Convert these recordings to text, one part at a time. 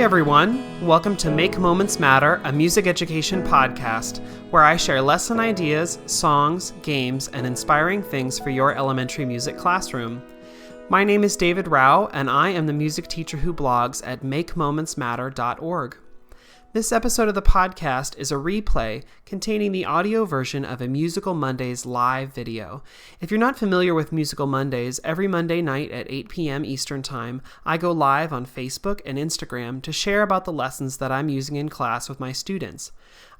everyone, welcome to Make Moments Matter, a music education podcast, where I share lesson ideas, songs, games, and inspiring things for your elementary music classroom. My name is David Rao, and I am the music teacher who blogs at makemomentsmatter.org. This episode of the podcast is a replay containing the audio version of a Musical Mondays live video. If you're not familiar with Musical Mondays, every Monday night at 8 p.m. Eastern Time, I go live on Facebook and Instagram to share about the lessons that I'm using in class with my students.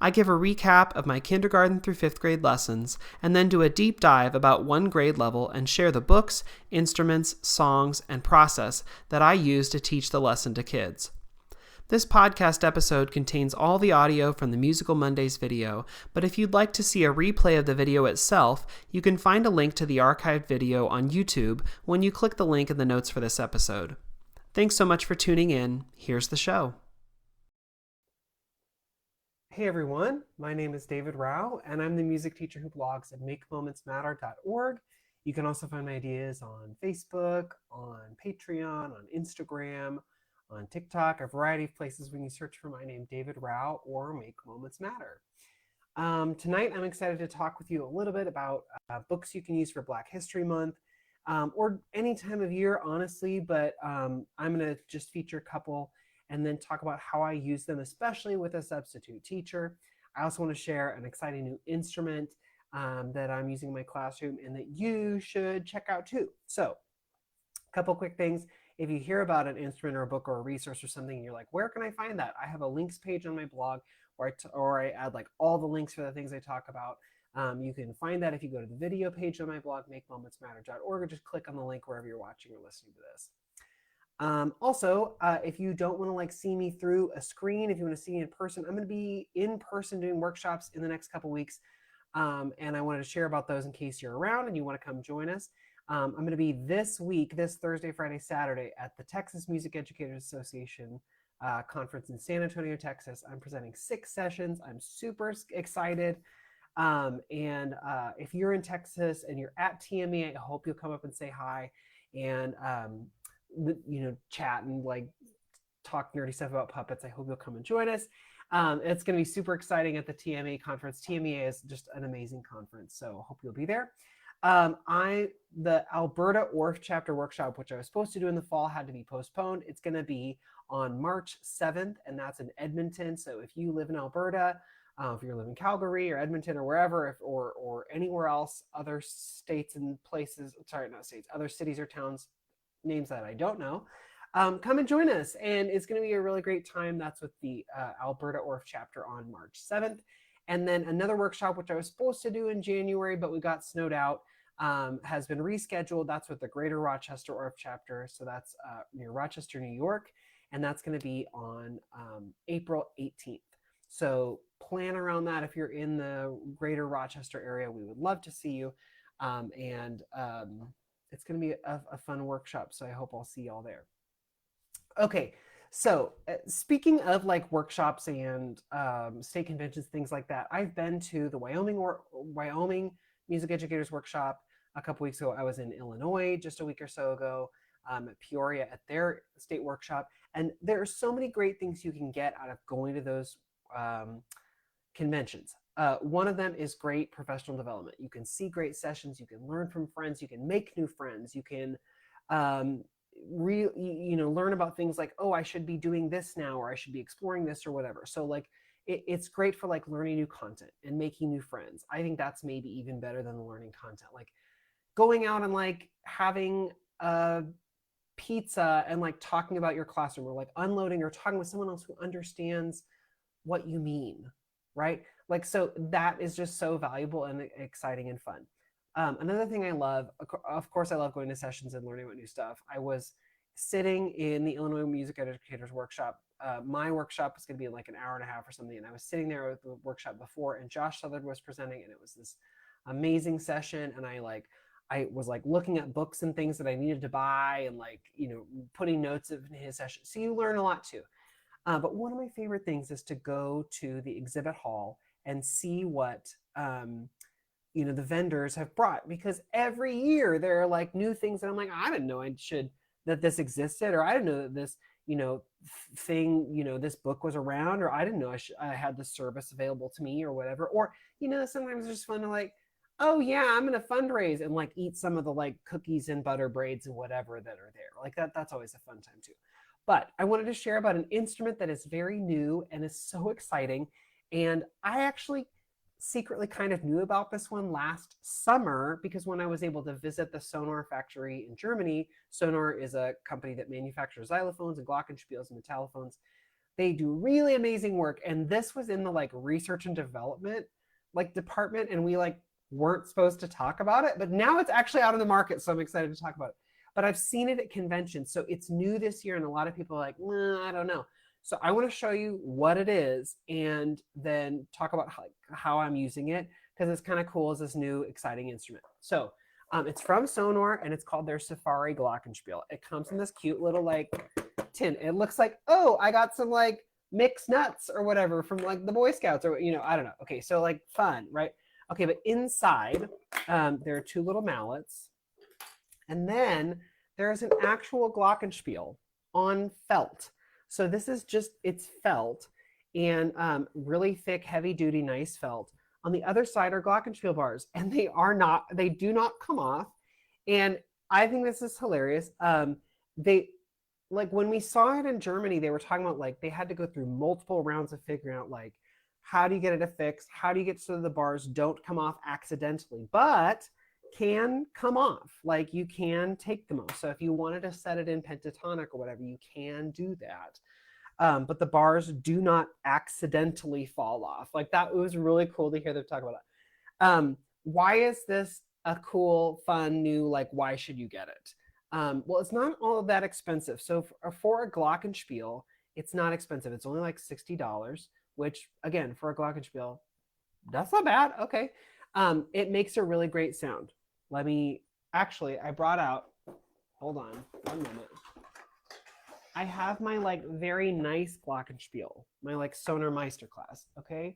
I give a recap of my kindergarten through 5th grade lessons, and then do a deep dive about one grade level and share the books, instruments, songs, and process that I use to teach the lesson to kids. This podcast episode contains all the audio from the Musical Mondays video, but if you'd like to see a replay of the video itself, you can find a link to the archived video on YouTube when you click the link in the notes for this episode. Thanks so much for tuning in. Here's the show. Hey everyone, my name is David Rao, and I'm the music teacher who blogs at makemomentsmatter.org. You can also find my ideas on Facebook, on Patreon, on Instagram, on TikTok, a variety of places when you search for my name, David Rao, or Make Moments Matter. Tonight, I'm excited to talk with you a little bit about books you can use for Black History Month, or any time of year, honestly, but I'm going to just feature a couple and then talk about how I use them, especially with a substitute teacher. I also want to share an exciting new instrument that I'm using in my classroom and that you should check out too. So, a couple quick things. If you hear about an instrument or a book or a resource or something, and you're like, where can I find that? I have a links page on my blog where I add like all the links for the things I talk about. You can find that if you go to the video page on my blog, makemomentsmatter.org, or just click on the link wherever you're watching or listening to this. Also, if you don't want to like see me through a screen, if you want to see me in person, I'm going to be in person doing workshops in the next couple weeks. And I wanted to share about those in case you're around and you want to come join us. I'm going to be this week, this Thursday, Friday, Saturday at the Texas Music Educators Association conference in San Antonio, Texas. I'm presenting 6 sessions. I'm super excited. If you're in Texas and you're at TME, I hope you'll come up and say hi and, chat and like talk nerdy stuff about puppets. I hope you'll come and join us. It's going to be super exciting at the TME conference. TME is just an amazing conference, so hope you'll be there. The Alberta Orff Chapter Workshop, which I was supposed to do in the fall, had to be postponed. It's going to be on March 7th, and that's in Edmonton. So if you live in Alberta, if you live in Calgary or Edmonton or wherever, or anywhere else, other states and places, other cities or towns, names that I don't know, come and join us. And it's going to be a really great time. That's with the Alberta Orff Chapter on March 7th. And then another workshop, which I was supposed to do in January, but we got snowed out, has been rescheduled. That's with the Greater Rochester Orff Chapter. So that's near Rochester, New York. And that's going to be on April 18th. So plan around that. If you're in the Greater Rochester area, we would love to see you. It's going to be a fun workshop. So I hope I'll see y'all there. Okay. So speaking of like workshops and state conventions, things like that, I've been to the Wyoming Music Educators Workshop a couple weeks ago. I was in Illinois just a week or so ago at Peoria at their state workshop. And there are so many great things you can get out of going to those conventions. One of them is great professional development. You can see great sessions. You can learn from friends. You can make new friends. You can learn about things like, oh, I should be doing this now, or I should be exploring this or whatever. So like it's great for like learning new content and making new friends. I think that's maybe even better than the learning content, like going out and like having a pizza and like talking about your classroom, or like unloading or talking with someone else who understands what you mean, right? Like, so that is just so valuable and exciting and fun. Another thing I love, of course, I love going to sessions and learning about new stuff. I was sitting in the Illinois Music Educators Workshop. My workshop was going to be like an hour and a half or something, and I was sitting there with the workshop before, and Josh Southard was presenting, and it was this amazing session. And I was like looking at books and things that I needed to buy, and like putting notes in his session. So you learn a lot too. But one of my favorite things is to go to the exhibit hall and see what the vendors have brought, because every year there are like new things that I'm like, I didn't know that this existed, or I didn't know that this thing, this book was around, or I didn't know I had this service available to me or whatever. Or, sometimes it's just fun to like, oh yeah, I'm going to fundraise and like eat some of the like cookies and butter braids and whatever that are there. Like that's always a fun time too. But I wanted to share about an instrument that is very new and is so exciting. And I actually secretly kind of knew about this one last summer, because when I was able to visit the Sonar factory in Germany. Sonar is a company that manufactures xylophones and glockenspiels and metallophones. They do really amazing work. And this was in the like research and development like department, and we like weren't supposed to talk about it, but now it's actually out in the market. So I'm excited to talk about it. But I've seen it at conventions. So it's new this year, and a lot of people are like, I don't know. So I want to show you what it is and then talk about how I'm using it, because it's kind of cool as this new exciting instrument. So it's from Sonar, and it's called their Safari Glockenspiel. It comes in this cute little like tin. It looks like, oh, I got some like mixed nuts or whatever from like the Boy Scouts, or I don't know. Okay, so like fun, right? Okay, but inside there are two little mallets, and then there's an actual Glockenspiel on felt. So this is just, it's felt, and really thick, heavy duty, nice felt. On the other side are Glockenspiel bars, and they do not come off. And I think this is hilarious. Like when we saw it in Germany, they were talking about like they had to go through multiple rounds of figuring out like, how do you get it affixed? How do you get so the bars don't come off accidentally, but can come off? Like you can take them off. So if you wanted to set it in pentatonic or whatever, you can do that. But the bars do not accidentally fall off. Like that was really cool to hear them talk about it. Why is this a cool, fun, new, like, why should you get it? Well, it's not all that expensive. So for a Glockenspiel, it's not expensive. It's only like $60, which again, for a Glockenspiel, that's not bad. Okay. It makes a really great sound. I brought out, hold on one moment. I have my like very nice Glockenspiel, my like Sonar Meisterclass, okay?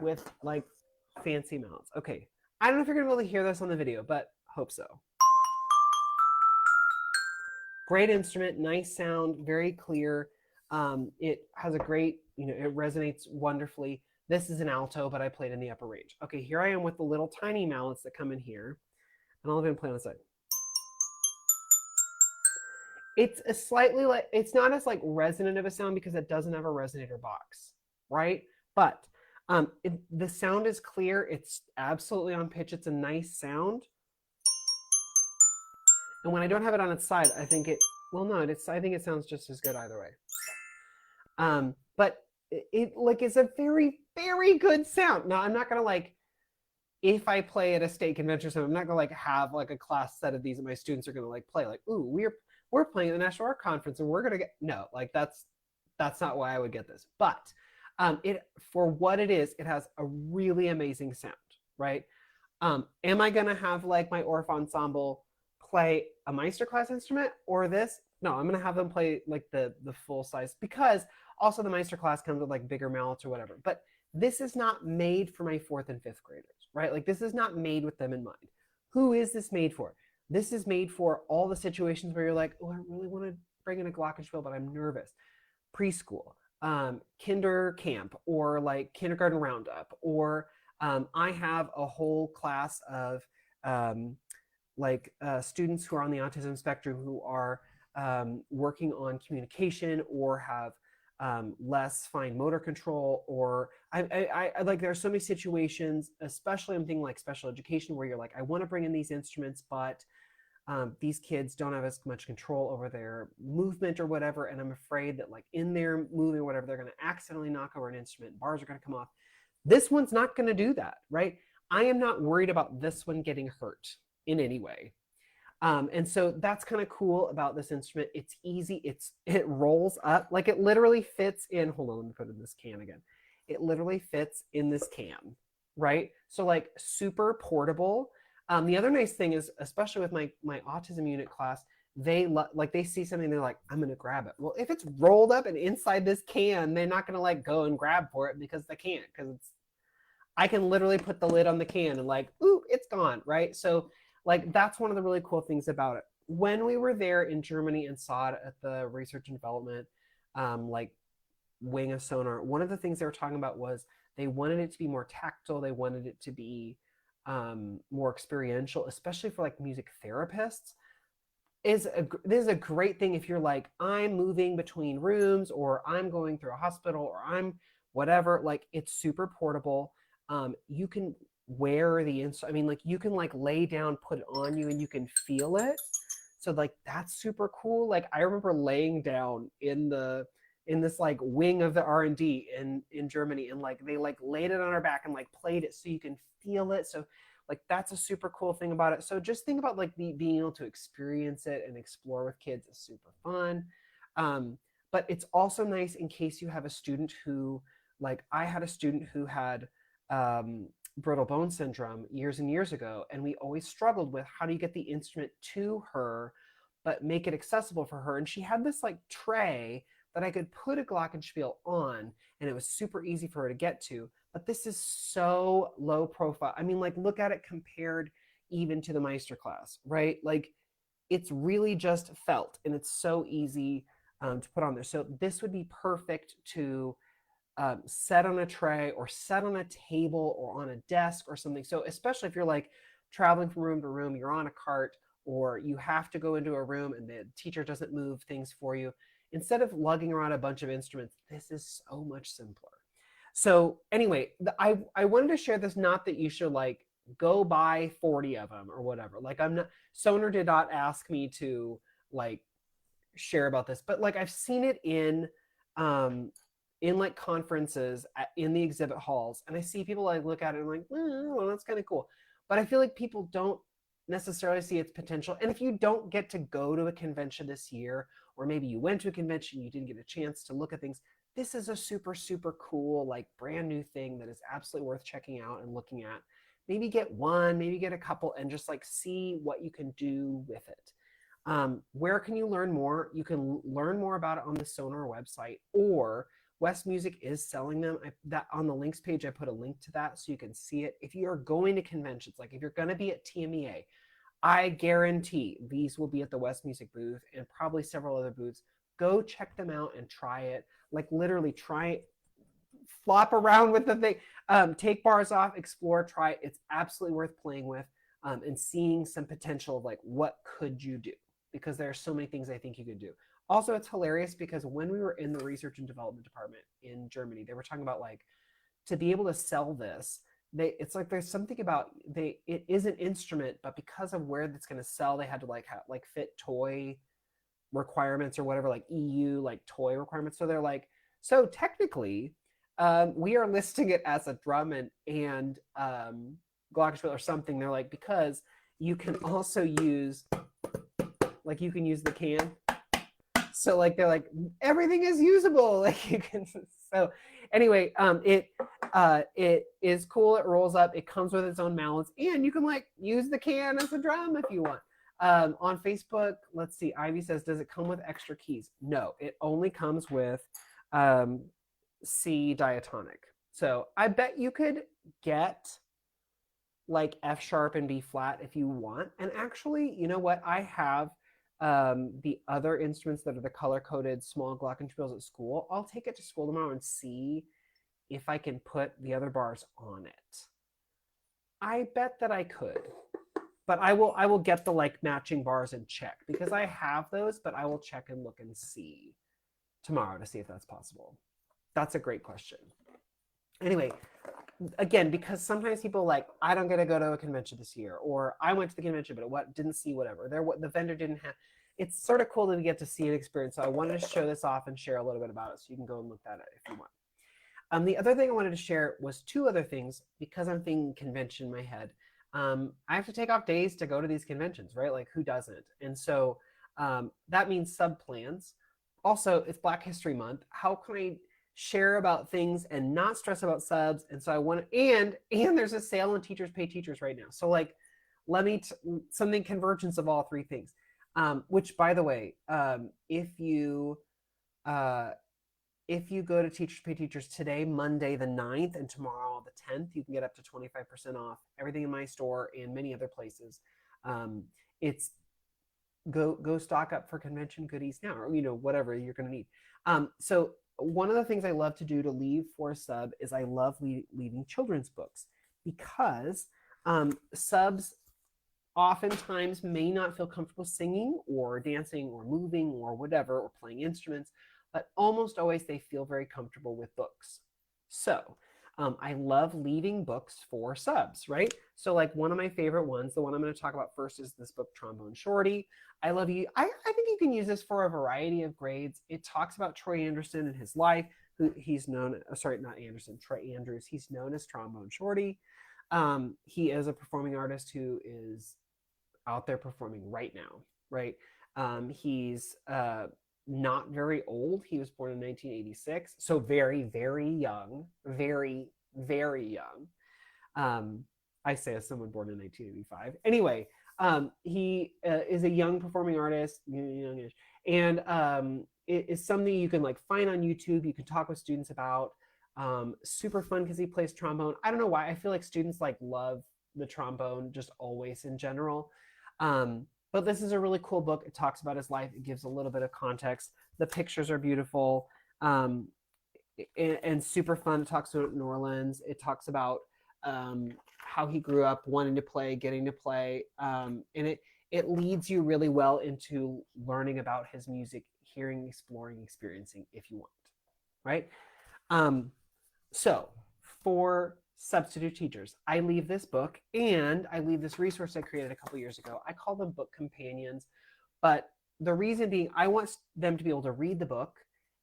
With like fancy mounts. Okay. I don't know if you're gonna be able to hear this on the video, but hope so. Great instrument, nice sound, very clear. It has a great, it resonates wonderfully. This is an alto, but I played in the upper range. Okay, here I am with the little tiny mallets that come in here, and I'll even play on the side. It's a slightly like, it's not as like resonant of a sound because it doesn't have a resonator box, right? But the sound is clear. It's absolutely on pitch. It's a nice sound. And when I don't have it on its side, I think I think it sounds just as good either way. But it like is a very, very good sound. Now I'm not gonna like, if I play at a state convention or something, I'm not gonna like have like a class set of these that my students are gonna like play. Like, ooh, we're playing at the National Art Conference and we're gonna get, no, like that's not why I would get this. But it, for what it is, it has a really amazing sound, right? Am I gonna have like my Orff Ensemble play a Meisterclass instrument or this? No, I'm gonna have them play like the full size, because also the Meisterclass comes with like bigger mallets or whatever. But this is not made for my 4th and 5th graders, right? Like this is not made with them in mind. Who is this made for? This is made for all the situations where you're like, oh, I really want to bring in a Glockenspiel, but I'm nervous. Preschool, kinder camp, or like kindergarten roundup, or I have a whole class of students who are on the autism spectrum who are working on communication or have less fine motor control, or I like, there are so many situations, especially I'm thinking like special education, where you're like, I want to bring in these instruments, but these kids don't have as much control over their movement or whatever, and I'm afraid that like in their moving or whatever, they're going to accidentally knock over an instrument, bars are going to come off. This one's not going to do that, right? I am not worried about this one getting hurt in any way. And so that's kind of cool about this instrument. It's easy. It rolls up, like it literally fits in. Hold on, let me put it in this can again. It literally fits in this can, right? So like super portable. The other nice thing is, especially with my autism unit class, they see something, they're like, I'm gonna grab it. Well, if it's rolled up and inside this can, they're not gonna like go and grab for it because they can't, because I can literally put the lid on the can and like, ooh, it's gone, right? So like that's one of the really cool things about it. when we were there in Germany and saw it at the research and development, like wing of sonar, one of the things they were talking about was they wanted it to be more tactile. They wanted it to be more experiential, especially for like music therapists. This is a great thing if you're like, I'm moving between rooms, or I'm going through a hospital, or I'm whatever. Like, it's super portable. You can wear the I mean, like, you can like lay down, put it on you, and you can feel it. So like that's super cool. Like, I remember laying down in this like wing of the R&D in Germany, and like they like laid it on our back and like played it so you can feel it. So like that's a super cool thing about it. So just think about like being able to experience it and explore with kids is super fun. But it's also nice in case you have a student who, like, I had a student who had brittle bone syndrome years and years ago, and we always struggled with how do you get the instrument to her but make it accessible for her. And she had this like tray that I could put a Glockenspiel on, and it was super easy for her to get to. But this is so low profile. I mean, like, look at it compared even to the Meister class, right? Like, it's really just felt, and it's so easy to put on there. So this would be perfect to set on a tray or set on a table or on a desk or something. So especially if you're like traveling from room to room, you're on a cart, or you have to go into a room and the teacher doesn't move things for you. Instead of lugging around a bunch of instruments, this is so much simpler. So anyway, I wanted to share this, not that you should like go buy 40 of them or whatever. Like, I'm not, Sonar did not ask me to like share about this, but like I've seen it in like conferences in the exhibit halls, and I see people like look at it and like, well, that's kind of cool. But I feel like people don't necessarily see its potential. And if you don't get to go to a convention this year, or maybe you went to a convention, you didn't get a chance to look at things, this is a super, super cool, like brand new thing that is absolutely worth checking out and looking at. Maybe get one, maybe get a couple, and just like see what you can do with it. Where can you learn more? You can learn more about it on the Sonar website, or West Music is selling them. That on the links page, I put a link to that so you can see it. If you are going to conventions, like if you're going to be at TMEA, I guarantee these will be at the West Music booth and probably several other booths. Go check them out and try it. Like, literally try it, flop around with the thing, take bars off, explore, try it. It's absolutely worth playing with and seeing some potential of like, what could you do? Because there are so many things I think you could do. Also, it's hilarious because when we were in the research and development department in Germany, they were talking about like, to be able to sell this, it's like there's something about it is an instrument, but because of where it's going to sell, they had to like fit toy requirements or whatever, like EU like toy requirements. So they're like, so technically, we are listing it as a drum and glockenspiel or something. They're like, because you can also use, like, you can use the can. So like they're like, everything is usable. Like, you can. So anyway, it is cool. It rolls up. It comes with its own mallets, and you can like use the can as a drum if you want. On Facebook, let's see. Ivy says, does it come with extra keys? No, it only comes with C diatonic. So I bet you could get like F sharp and B flat if you want. And actually, you know what? I have the other instruments that are the color-coded small glockenspiels at school. I'll take it to school tomorrow and see if I can put the other bars on it. I bet that I could. But I will get the like matching bars and check, because I have those, but I will check and look and see tomorrow to see if that's possible. That's a great question. Anyway, again, because sometimes people like, I don't get to go to a convention this year, or I went to the convention but didn't see whatever. The vendor didn't have. It's sort of cool that we get to see an experience. So I wanted to show this off and share a little bit about it, so you can go and look at it if you want. The other thing I wanted to share was two other things, because I'm thinking convention in my head. I have to take off days to go to these conventions, right? Like, who doesn't? And so that means sub plans. Also, it's Black History Month. How can I share about things and not stress about subs? And so I want to, and there's a sale on Teachers Pay Teachers right now. So like, let me something convergence of all three things. Which, by the way, if you go to Teachers Pay Teachers today, Monday the 9th, and tomorrow the 10th, you can get up to 25% off everything in my store and many other places. It's go stock up for convention goodies now, or whatever you're going to need. So one of the things I love to do to leave for a sub is I love leaving children's books, because subs oftentimes may not feel comfortable singing or dancing or moving or whatever, or playing instruments, but almost always they feel very comfortable with books. So I love leaving books for subs, right? So like one of my favorite ones, the one I'm going to talk about first, is this book, Trombone Shorty. I love you. I think you can use this for a variety of grades. It talks about Troy Anderson and his life, who he's known, sorry, not Anderson, Troy Andrews. He's known as Trombone Shorty. He is a performing artist who is out there performing right now, right? He's not very old. He was born in 1986, so very, very young, very, very young. I say as someone born in 1985. Anyway, he is a young performing artist, youngish, and it is something you can like find on YouTube. You can talk with students about. Super fun because he plays trombone. I don't know why. I feel like students like love the trombone just always in general. But this is a really cool book. It talks about his life. It gives a little bit of context. The pictures are beautiful, and super fun. It talks about New Orleans. It talks about how he grew up wanting to play, getting to play, and it leads you really well into learning about his music, hearing, exploring, experiencing, if you want, right? So for substitute teachers, I leave this book and I leave this resource I created a couple years ago. I call them book companions, but the reason being I want them to be able to read the book,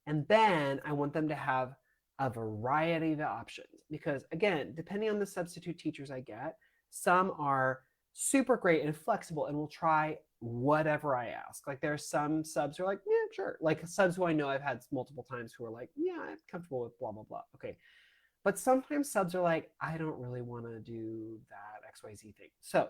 and then I want them to have a variety of options, because again, depending on the substitute teachers I get, some are super great and flexible and will try whatever I ask. Like there are some subs who are like, yeah, sure. Like subs who I know I've had multiple times who are like, yeah, I'm comfortable with blah, blah, blah. Okay. But sometimes subs are like, I don't really want to do that XYZ thing. So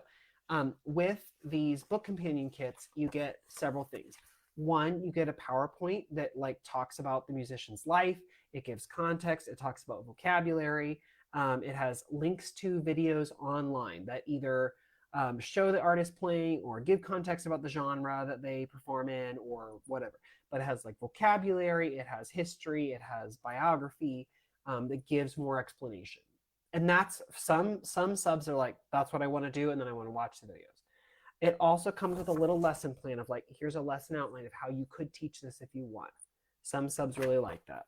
with these book companion kits, you get several things. One, you get a PowerPoint that like talks about the musician's life. It gives context. It talks about vocabulary. It has links to videos online that either show the artist playing or give context about the genre that they perform in or whatever. But it has like vocabulary, it has history, it has biography, that gives more explanation. And that's some subs are like, that's what I want to do, and then I want to watch the videos. It also comes with a little lesson plan of like, here's a lesson outline of how you could teach this if you want. Some subs really like that.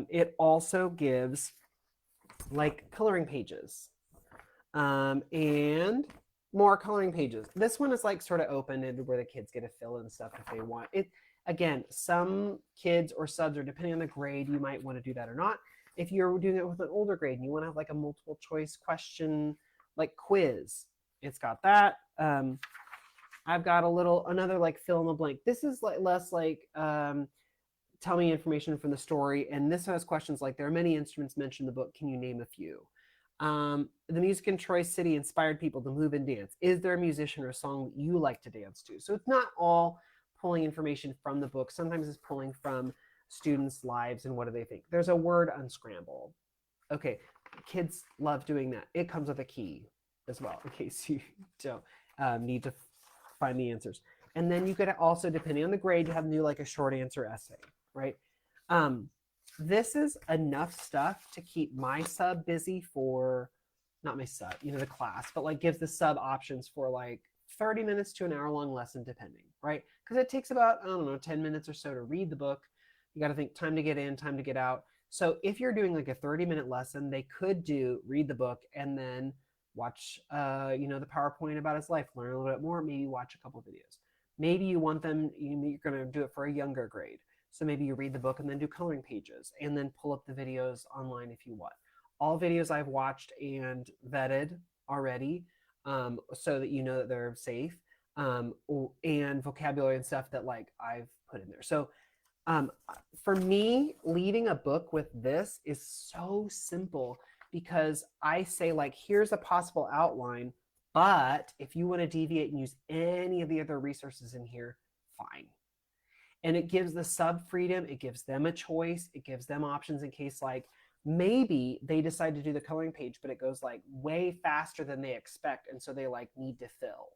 It also gives like coloring pages, and more coloring pages. This one is like sort of open-ended where the kids get to fill in stuff if they want it. Again, some kids or subs, or depending on the grade, you might want to do that or not. If you're doing it with an older grade and you want to have like a multiple choice question, like quiz, it's got that. I've got another like fill in the blank. This is like less like tell me information from the story. And this has questions like, there are many instruments mentioned in the book. Can you name a few? The music in Troy City inspired people to move and dance. Is there a musician or a song that you like to dance to? So it's not all pulling information from the book. Sometimes it's pulling from students' lives and what do they think. There's a word unscramble. Okay, kids love doing that. It comes with a key as well in case you don't need to find the answers. And then you could also, depending on the grade, you have to do like a short answer essay, right? This is enough stuff to keep my sub busy for, not my sub, the class, but like gives the sub options for like 30 minutes to an hour long lesson, depending, right? Because it takes about, I don't know, 10 minutes or so to read the book. You got to think time to get in, time to get out. So if you're doing like a 30-minute lesson, they could read the book and then watch, the PowerPoint about his life, learn a little bit more, maybe watch a couple videos. Maybe you want them, you're going to do it for a younger grade. So maybe you read the book and then do coloring pages and then pull up the videos online if you want. All videos I've watched and vetted already, so that you know that they're safe, and vocabulary and stuff that like I've put in there. So for me, leading a book with this is so simple, because I say like, here's a possible outline, but if you want to deviate and use any of the other resources in here, fine. And it gives the sub freedom. It gives them a choice. It gives them options in case like maybe they decide to do the coloring page, but it goes like way faster than they expect. And so they like need to fill.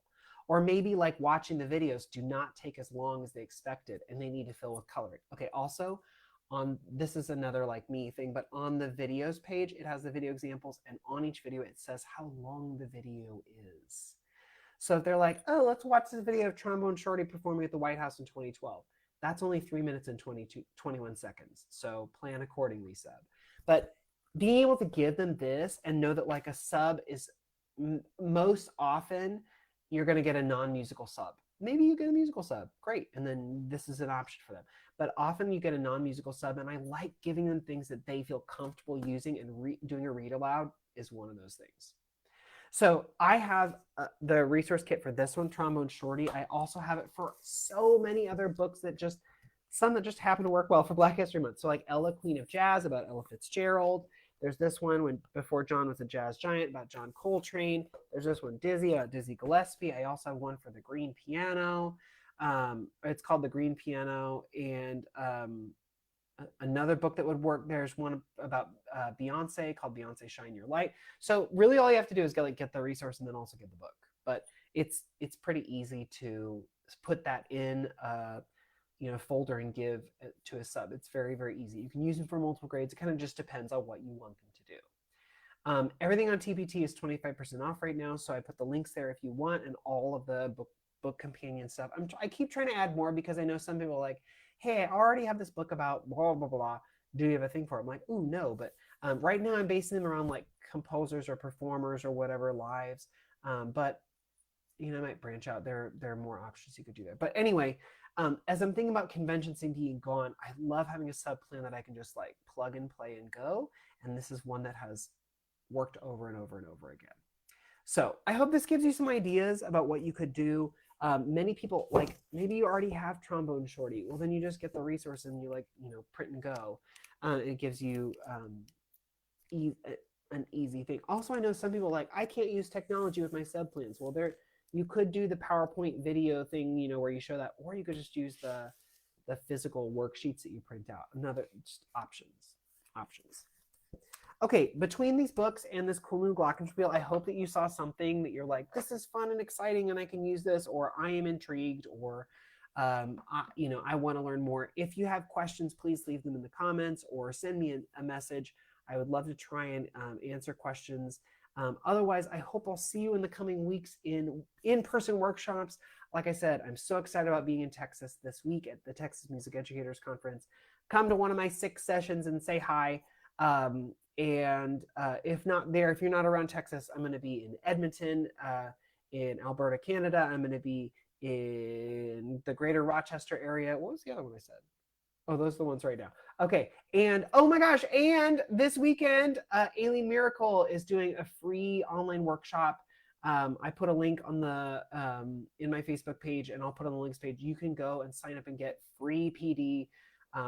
Or maybe like watching the videos do not take as long as they expected and they need to fill with coloring. Okay, also on, this is another like me thing, but on the videos page, it has the video examples, and on each video it says how long the video is. So if they're like, oh, let's watch this video of Trombone Shorty performing at the White House in 2012. That's only 3 minutes and 21 seconds. So plan accordingly, sub. But being able to give them this and know that like a sub is most often you're going to get a non-musical sub. Maybe you get a musical sub, great, and then this is an option for them. But often you get a non-musical sub, and I like giving them things that they feel comfortable using, and doing a read aloud is one of those things. So I have the resource kit for this one, Trombone Shorty. I also have it for so many other books that just, some that just happen to work well for Black History Month. So like Ella, Queen of Jazz, about Ella Fitzgerald. There's this one, When Before John Was a Jazz Giant, about John Coltrane. There's this one, Dizzy, about Dizzy Gillespie. I also have one for the Green Piano. It's called The Green Piano. And another book that would work, there's one about Beyonce called Beyonce Shine Your Light. So really all you have to do is get the resource and then also get the book. But it's pretty easy to put that in folder and give to a sub. It's very, very easy. You can use them for multiple grades. It kind of just depends on what you want them to do. Everything on TPT is 25% off right now, so I put the links there if you want, and all of the book companion stuff. I keep trying to add more because I know some people are like, hey, I already have this book about blah, blah, blah. Do you have a thing for it? I'm like, ooh, no. But right now I'm basing them around like composers or performers or whatever lives. But I might branch out. There are more options you could do there. But anyway, as I'm thinking about convention scene being gone, I love having a sub plan that I can just like plug and play and go. And this is one that has worked over and over and over again. So I hope this gives you some ideas about what you could do. Many people, like maybe you already have Trombone Shorty. Well, then you just get the resource and you print and go. It gives you an easy thing. Also, I know some people like, I can't use technology with my sub plans. Well, you could do the PowerPoint video thing, where you show that, or you could just use the physical worksheets that you print out. Another just options. Okay, between these books and this cool new Glockenspiel, I hope that you saw something that you're like, this is fun and exciting and I can use this, or I am intrigued, or I want to learn more. If you have questions, please leave them in the comments or send me a message. I would love to try and answer questions. Otherwise, I hope I'll see you in the coming weeks in in-person workshops. Like I said, I'm so excited about being in Texas this week at the Texas Music Educators Conference. Come to one of my 6 sessions and say hi. If you're not around Texas, I'm going to be in Edmonton, in Alberta, Canada. I'm going to be in the greater Rochester area. What was the other one I said? Oh, those are the ones right now. Okay. And oh my gosh. And this weekend, Aileen Miracle is doing a free online workshop. I put a link on in my Facebook page, and I'll put on the links page. You can go and sign up and get free PD.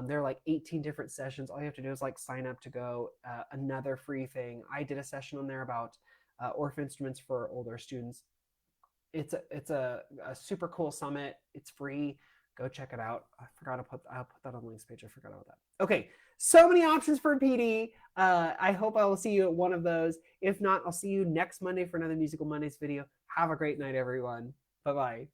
There are like 18 different sessions. All you have to do is like sign up to go. Another free thing. I did a session on there about orphan instruments for older students. It's a super cool summit. It's free. Go check it out. I'll put that on the links page. I forgot about that. Okay, so many options for PD. I hope I will see you at one of those. If not, I'll see you next Monday for another Musical Mondays video. Have a great night, everyone. Bye-bye.